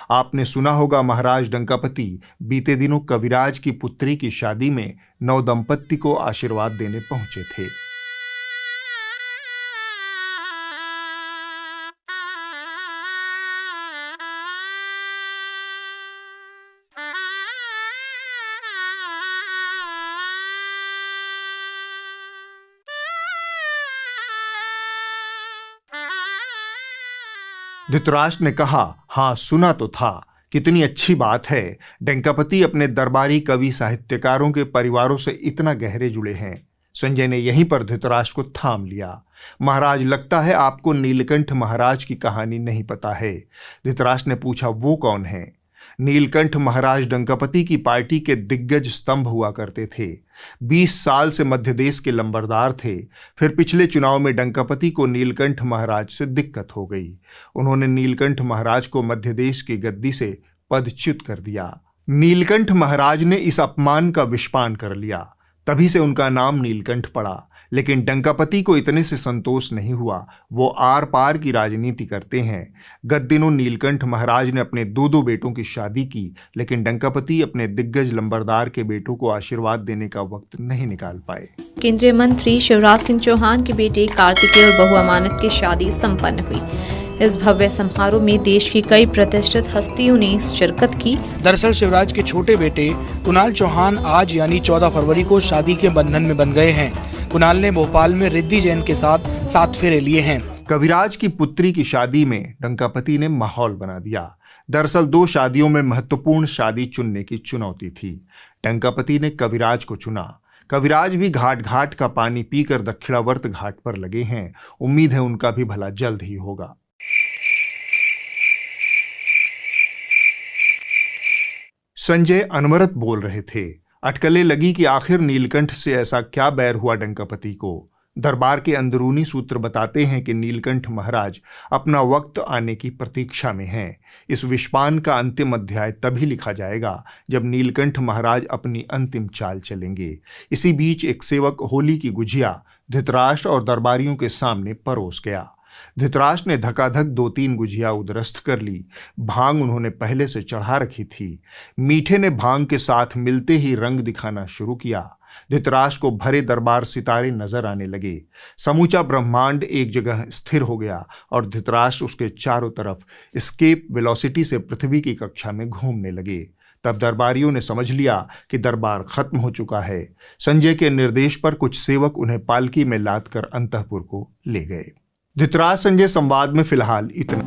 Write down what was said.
आपने सुना होगा महाराज डंकापति बीते दिनों कविराज की पुत्री की शादी में नवदंपति को आशीर्वाद देने पहुंचे थे। धृतराष्ट्र ने कहा, हाँ सुना तो था, कितनी अच्छी बात है। डंकापति अपने दरबारी कवि साहित्यकारों के परिवारों से इतना गहरे जुड़े हैं। संजय ने यहीं पर धृतराष्ट्र को थाम लिया। महाराज, लगता है आपको नीलकंठ महाराज की कहानी नहीं पता है। धृतराष्ट्र ने पूछा, वो कौन है? नीलकंठ महाराज डंकापति की पार्टी के दिग्गज स्तंभ हुआ करते थे। 20 साल से मध्य देश के लंबरदार थे। फिर पिछले चुनाव में डंकापति को नीलकंठ महाराज से दिक्कत हो गई। उन्होंने नीलकंठ महाराज को मध्य देश की गद्दी से पदच्युत कर दिया। नीलकंठ महाराज ने इस अपमान का विषपान कर लिया, तभी से उनका नाम नीलकंठ पड़ा। लेकिन डंकापति को इतने से संतोष नहीं हुआ। वो आर पार की राजनीति करते हैं। गत दिनों नीलकंठ महाराज ने अपने 2 बेटों की शादी की, लेकिन डंकापति अपने दिग्गज लंबरदार के बेटों को आशीर्वाद देने का वक्त नहीं निकाल पाए। केंद्रीय मंत्री शिवराज सिंह चौहान के बेटे कार्तिकेय और बहू अमानत की शादी संपन्न हुई। इस भव्य समारोह में देश की कई प्रतिष्ठित हस्तियों ने शिरकत की। दरअसल शिवराज के छोटे बेटे कुणाल चौहान आज यानी 14 फरवरी को शादी के बंधन में बंध गए हैं। कुणाल ने भोपाल में रिद्धि जैन के साथ 7 फेरे लिए हैं। कविराज की पुत्री की शादी में डंकापति ने माहौल बना दिया। दरअसल 2 शादियों में महत्वपूर्ण शादी चुनने की चुनौती थी। डंकापति ने कविराज को चुना। कविराज भी घाट घाट का पानी पीकर दक्षिणावर्त घाट पर लगे हैं। उम्मीद है उनका भी भला जल्द ही होगा। संजय अनवरत बोल रहे थे। अटकलें लगी कि आखिर नीलकंठ से ऐसा क्या बैर हुआ डंकापति को। दरबार के अंदरूनी सूत्र बताते हैं कि नीलकंठ महाराज अपना वक्त आने की प्रतीक्षा में हैं। इस विषपान का अंतिम अध्याय तभी लिखा जाएगा जब नीलकंठ महाराज अपनी अंतिम चाल चलेंगे। इसी बीच एक सेवक होली की गुजिया धृतराष्ट्र और दरबारियों के सामने परोस गया। धृतराष्ट्र ने धकाधक 2-3 गुजिया उदरस्त कर ली। भांग उन्होंने पहले से चढ़ा रखी थी। मीठे ने भांग के साथ मिलते ही रंग दिखाना शुरू किया। धृतराष्ट्र को भरे दरबार सितारे नजर आने लगे। समूचा ब्रह्मांड एक जगह स्थिर हो गया और धृतराष्ट्र उसके चारों तरफ एस्केप वेलोसिटी से पृथ्वी की कक्षा में घूमने लगे। तब दरबारियों ने समझ लिया कि दरबार खत्म हो चुका है। संजय के निर्देश पर कुछ सेवक उन्हें पालकी में लाद कर अंतःपुर को ले गए। धृतराष्ट्र संजय संवाद में फिलहाल इतना।